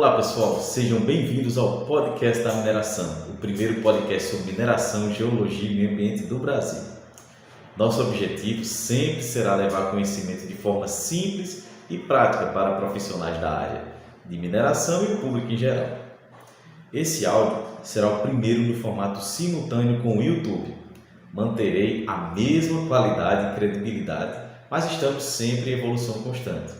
Olá pessoal, sejam bem-vindos ao podcast da mineração, o primeiro podcast sobre mineração, geologia e meio ambiente do Brasil. Nosso objetivo sempre será levar conhecimento de forma simples e prática para profissionais da área de mineração e o público em geral. Esse áudio será o primeiro no formato simultâneo com o YouTube. Manterei a mesma qualidade e credibilidade, mas estamos sempre em evolução constante.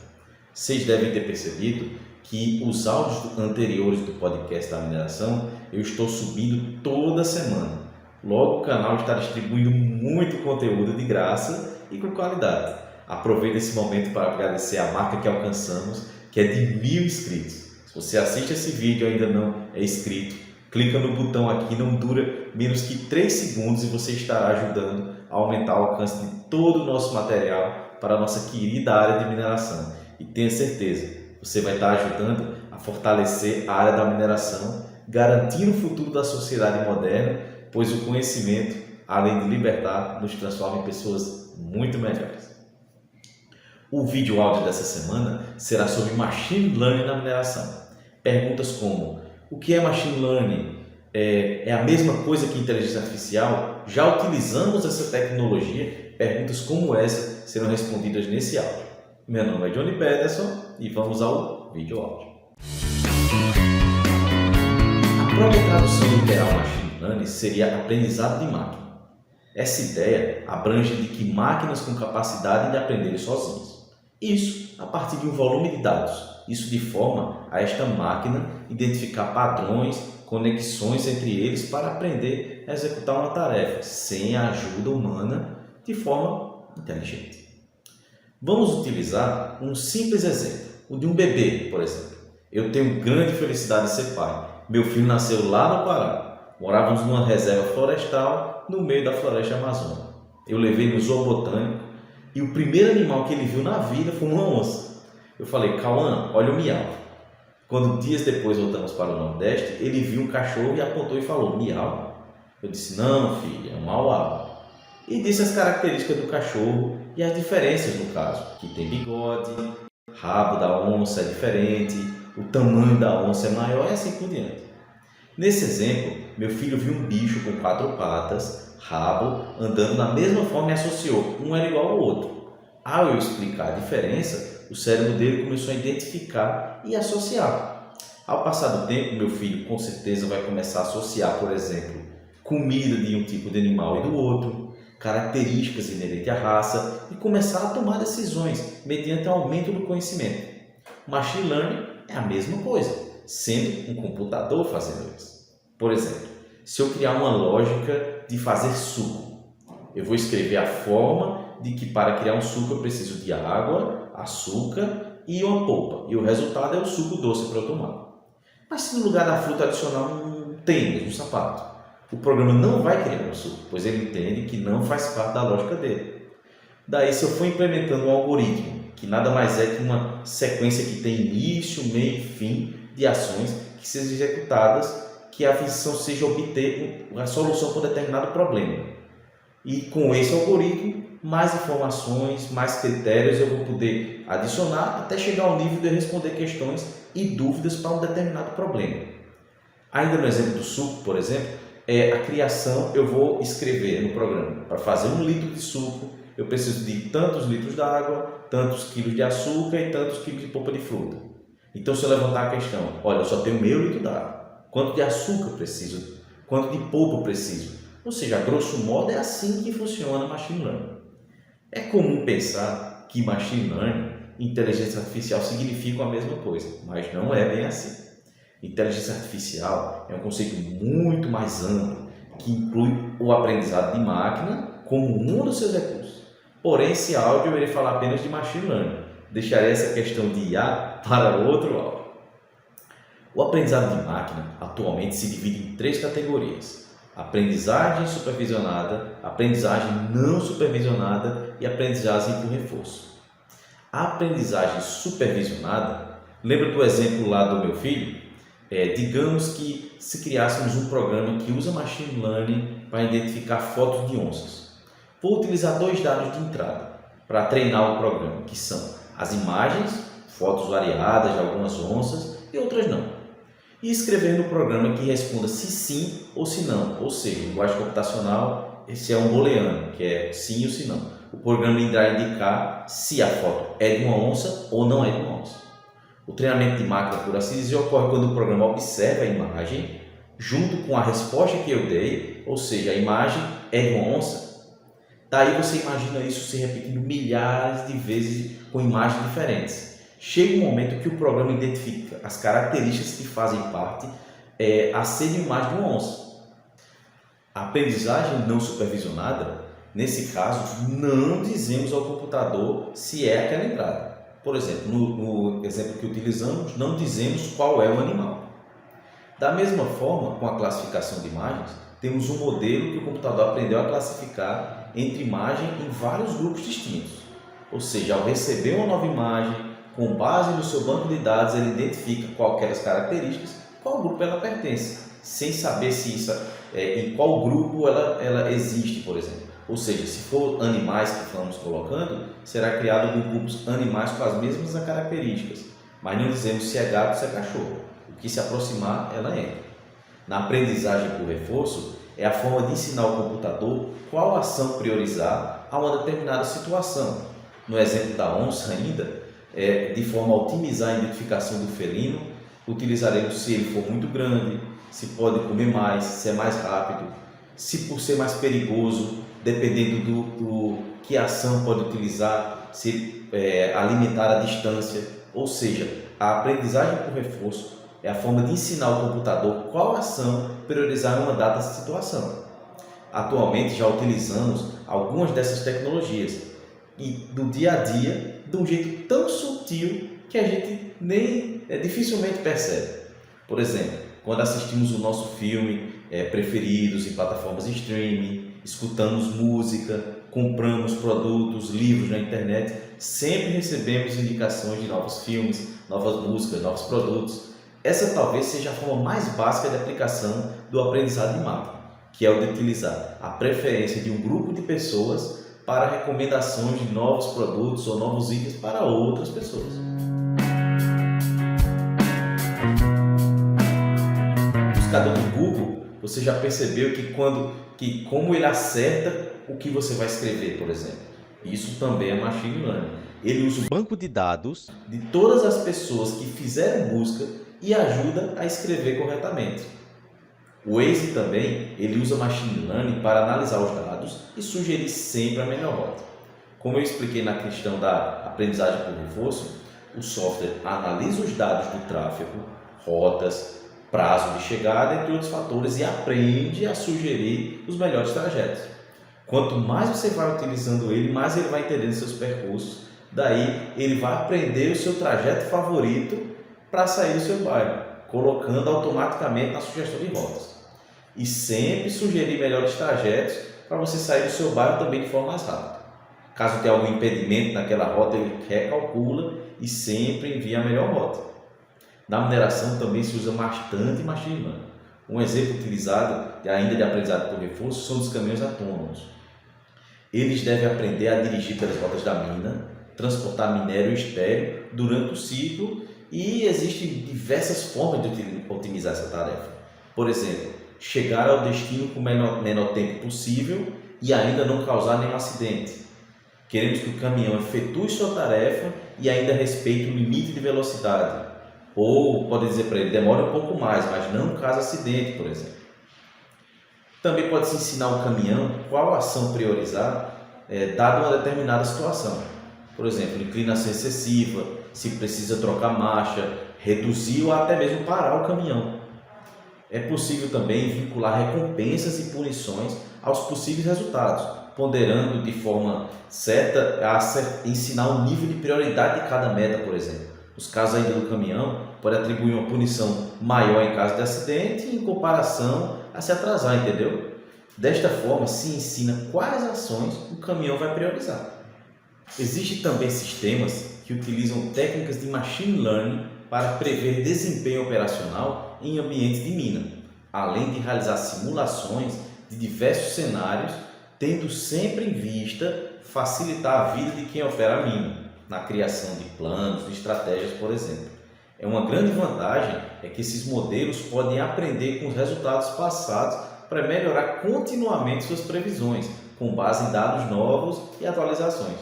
Vocês devem ter percebido que os áudios anteriores do podcast da mineração eu estou subindo toda semana. Logo, o canal está distribuindo muito conteúdo de graça e com qualidade. Aproveito esse momento para agradecer a marca que alcançamos, que é de 1000 inscritos. Se você assiste esse vídeo e ainda não é inscrito, clica no botão aqui, não dura menos que 3 segundos e você estará ajudando a aumentar o alcance de todo o nosso material para a nossa querida área de mineração. E tenha certeza, você vai estar ajudando a fortalecer a área da mineração, garantindo o futuro da sociedade moderna, pois o conhecimento, além de libertar, nos transforma em pessoas muito melhores. O vídeo áudio dessa semana será sobre Machine Learning na mineração. Perguntas como: o que é Machine Learning? É a mesma coisa que inteligência artificial? Já utilizamos essa tecnologia? Perguntas como essa serão respondidas nesse áudio. Meu nome é Johnny Peterson e vamos ao vídeo áudio. A própria tradução literal Machine Learning seria aprendizado de máquina. Essa ideia abrange de que máquinas com capacidade de aprender sozinhas. Isso a partir de um volume de dados. Isso de forma a esta máquina identificar padrões, conexões entre eles para aprender a executar uma tarefa sem a ajuda humana de forma inteligente. Vamos utilizar um simples exemplo, o de um bebê, por exemplo. Eu tenho grande felicidade de ser pai. Meu filho nasceu lá no Pará. Morávamos numa reserva florestal no meio da floresta amazônica. Eu levei no zoobotânico e o primeiro animal que ele viu na vida foi uma onça. Eu falei: Cauã, olha o miau. Quando dias depois voltamos para o Nordeste, ele viu um cachorro e apontou e falou: miau. Eu disse: não, filho, é um auau. E disse as características do cachorro e as diferenças no caso, que tem bigode, rabo da onça é diferente, o tamanho da onça é maior e assim por diante. Nesse exemplo, meu filho viu um bicho com 4 patas, rabo, andando da mesma forma e associou, um era igual ao outro. Ao eu explicar a diferença, o cérebro dele começou a identificar e associar. Ao passar do tempo, meu filho com certeza vai começar a associar, por exemplo, comida de um tipo de animal e do outro, características inerentes à raça e começar a tomar decisões mediante o aumento do conhecimento. Machine Learning é a mesma coisa, sendo um computador fazendo isso. Por exemplo, se eu criar uma lógica de fazer suco, eu vou escrever a forma de que para criar um suco eu preciso de água, açúcar e uma polpa, e o resultado é o suco doce para eu tomar. Mas se no lugar da fruta adicionar um tênis, um sapato, o programa não vai criar um suco, pois ele entende que não faz parte da lógica dele. Daí, se eu for implementando um algoritmo, que nada mais é que uma sequência que tem início, meio e fim de ações que sejam executadas, que a visão seja obter a solução para um determinado problema. E com esse algoritmo, mais informações, mais critérios eu vou poder adicionar até chegar ao nível de responder questões e dúvidas para um determinado problema. Ainda no exemplo do suco, por exemplo, a criação, eu vou escrever no programa, para fazer 1 litro de suco, eu preciso de tantos litros de água, tantos quilos de açúcar e tantos quilos de polpa de fruta. Então, se eu levantar a questão, olha, eu só tenho meio litro de água, quanto de açúcar preciso, quanto de polpa preciso? Ou seja, a grosso modo é assim que funciona Machine Learning. É comum pensar que Machine Learning e inteligência artificial significam a mesma coisa, mas não é bem assim. Inteligência artificial é um conceito muito mais amplo, que inclui o aprendizado de máquina como um dos seus recursos. Porém, esse áudio eu irei falar apenas de Machine Learning. Deixarei essa questão de IA para outro áudio. O aprendizado de máquina atualmente se divide em 3 categorias: aprendizagem supervisionada, aprendizagem não supervisionada e aprendizagem por reforço. A aprendizagem supervisionada, lembra do exemplo lá do meu filho? Digamos que se criássemos um programa que usa Machine Learning para identificar fotos de onças. Vou utilizar 2 dados de entrada para treinar o programa, que são as imagens, fotos variadas de algumas onças e outras não. e escrever no programa que responda se sim ou se não, ou seja, linguagem computacional, esse é um booleano, que é sim ou se não. O programa irá indicar se a foto é de uma onça ou não é de uma onça. O treinamento de máquina, por assim dizer, ocorre quando o programa observa a imagem junto com a resposta que eu dei, ou seja, a imagem é de uma onça. Daí você imagina isso se repetindo milhares de vezes com imagens diferentes. Chega um momento que o programa identifica as características que fazem parte a serem mais de uma onça. A aprendizagem não supervisionada, nesse caso, não dizemos ao computador se é aquela entrada. Por exemplo, no exemplo que utilizamos, não dizemos qual é o animal. Da mesma forma, com a classificação de imagens, temos um modelo que o computador aprendeu a classificar entre imagens em vários grupos distintos. Ou seja, ao receber uma nova imagem, com base no seu banco de dados, ele identifica quais características, qual grupo ela pertence, sem saber se isso, em qual grupo ela existe, por exemplo. Ou seja, se for animais que estamos colocando, será criado grupos animais com as mesmas características, mas não dizemos se é gato ou se é cachorro. O que se aproximar, ela entra. Na aprendizagem por reforço, é a forma de ensinar ao computador qual ação priorizar a uma determinada situação. No exemplo da onça ainda, de forma a otimizar a identificação do felino, utilizaremos se ele for muito grande, se pode comer mais, se é mais rápido, se por ser mais perigoso, dependendo do que ação pode utilizar, se alimentar a distância. Ou seja, a aprendizagem por reforço é a forma de ensinar o computador qual ação priorizar em uma dada situação. Atualmente já utilizamos algumas dessas tecnologias e do dia a dia de um jeito tão sutil que a gente nem dificilmente percebe. Por exemplo, quando assistimos o nosso filme preferidos em plataformas de streaming, escutamos música, compramos produtos, livros na internet, sempre recebemos indicações de novos filmes, novas músicas, novos produtos. Essa talvez seja a forma mais básica de aplicação do aprendizado de máquina, que é o de utilizar a preferência de um grupo de pessoas para recomendações de novos produtos ou novos itens para outras pessoas. No buscador do Google, você já percebeu como ele acerta o que você vai escrever, por exemplo. Isso também é machine learning. Ele usa o banco de dados de todas as pessoas que fizeram busca e ajuda a escrever corretamente. O Waze também, ele usa machine learning para analisar os dados e sugerir sempre a melhor rota. Como eu expliquei na questão da aprendizagem por reforço, o software analisa os dados do tráfego, rotas, prazo de chegada, entre outros fatores, e aprende a sugerir os melhores trajetos. Quanto mais você vai utilizando ele, mais ele vai entendendo seus percursos. Daí ele vai aprender o seu trajeto favorito para sair do seu bairro, colocando automaticamente na sugestão de rotas. E sempre sugerir melhores trajetos para você sair do seu bairro também de forma mais rápida. Caso tenha algum impedimento naquela rota, ele recalcula e sempre envia a melhor rota. Na mineração também se usa bastante machine learning. Um exemplo utilizado ainda de aprendizado por reforço são os caminhões autônomos. Eles devem aprender a dirigir pelas rotas da mina, transportar minério e estéreo durante o ciclo, e existem diversas formas de otimizar essa tarefa. Por exemplo, chegar ao destino com o menor tempo possível e ainda não causar nenhum acidente. Queremos que o caminhão efetue sua tarefa e ainda respeite o limite de velocidade. Ou pode dizer para ele, demora um pouco mais, mas não cause acidente, por exemplo. Também pode-se ensinar o caminhão qual ação priorizar, dada uma determinada situação. Por exemplo, inclinação excessiva, se precisa trocar marcha, reduzir ou até mesmo parar o caminhão. É possível também vincular recompensas e punições aos possíveis resultados, ponderando de forma certa a ensinar o nível de prioridade de cada meta, por exemplo. Nos casos ainda do caminhão, pode atribuir uma punição maior em caso de acidente em comparação a se atrasar, entendeu? Desta forma, se ensina quais ações o caminhão vai priorizar. Existem também sistemas que utilizam técnicas de machine learning para prever desempenho operacional em ambientes de mina, além de realizar simulações de diversos cenários, tendo sempre em vista facilitar a vida de quem opera a mina, na criação de planos, de estratégias, por exemplo. Uma grande vantagem é que esses modelos podem aprender com os resultados passados para melhorar continuamente suas previsões, com base em dados novos e atualizações.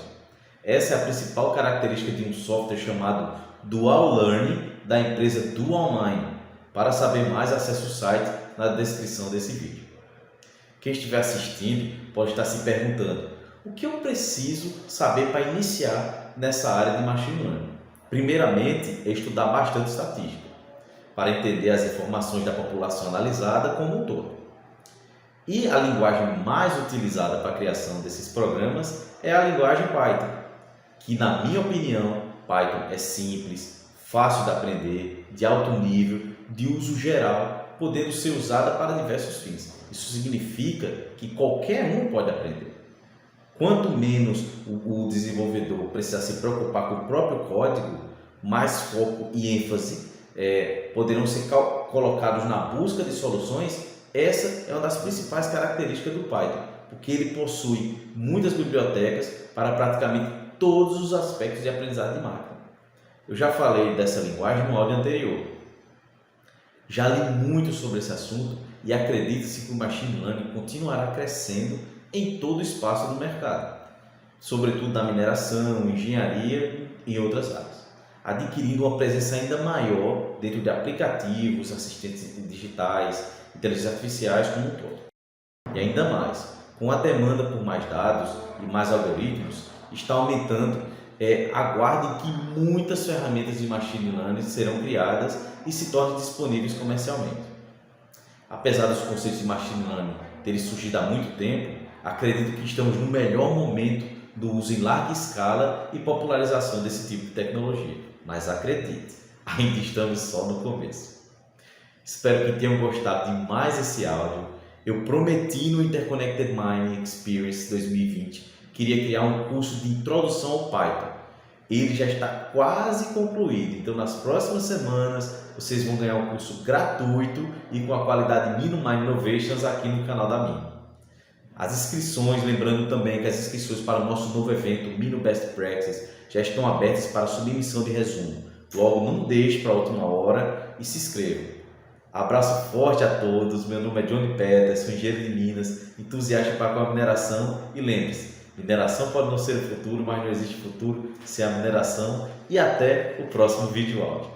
Essa é a principal característica de um software chamado Dual Learning da empresa DualMine. Para saber mais, acesse o site na descrição desse vídeo. Quem estiver assistindo pode estar se perguntando: o que eu preciso saber para iniciar nessa área de Machine Learning? Primeiramente, é estudar bastante estatística, para entender as informações da população analisada como um todo. E a linguagem mais utilizada para a criação desses programas é a linguagem Python, que, na minha opinião, Python é simples, fácil de aprender, de alto nível, de uso geral, podendo ser usada para diversos fins. Isso significa que qualquer um pode aprender. Quanto menos o desenvolvedor precisa se preocupar com o próprio código, mais foco e ênfase poderão ser colocados na busca de soluções. Essa é uma das principais características do Python, porque ele possui muitas bibliotecas para praticamente todos os aspectos de aprendizado de máquina. Eu já falei dessa linguagem no áudio anterior. Já li muito sobre esse assunto e acredita-se que o Machine Learning continuará crescendo em todo o espaço do mercado, sobretudo na mineração, engenharia e outras áreas, adquirindo uma presença ainda maior dentro de aplicativos, assistentes digitais, inteligências artificiais como um todo. E ainda mais, com a demanda por mais dados e mais algoritmos, está aumentando. Aguardem que muitas ferramentas de Machine Learning serão criadas e se tornem disponíveis comercialmente. Apesar dos conceitos de Machine Learning terem surgido há muito tempo, acredito que estamos no melhor momento do uso em larga escala e popularização desse tipo de tecnologia. Mas acredite, ainda estamos só no começo. Espero que tenham gostado de mais esse áudio. Eu prometi no Interconnected Mining Experience 2020 que iria criar um curso de introdução ao Python. Ele já está quase concluído, então nas próximas semanas vocês vão ganhar um curso gratuito e com a qualidade Mino Mine Innovations aqui no canal da Mino. As inscrições, lembrando também que as inscrições para o nosso novo evento Mino Best Practices já estão abertas para submissão de resumo. Logo, não deixe para a última hora e se inscreva. Abraço forte a todos, meu nome é Johnny Peters, sou engenheiro de Minas, entusiasta para a mineração e lembre-se, mineração pode não ser o futuro, mas não existe futuro sem a mineração. E até o próximo vídeo áudio.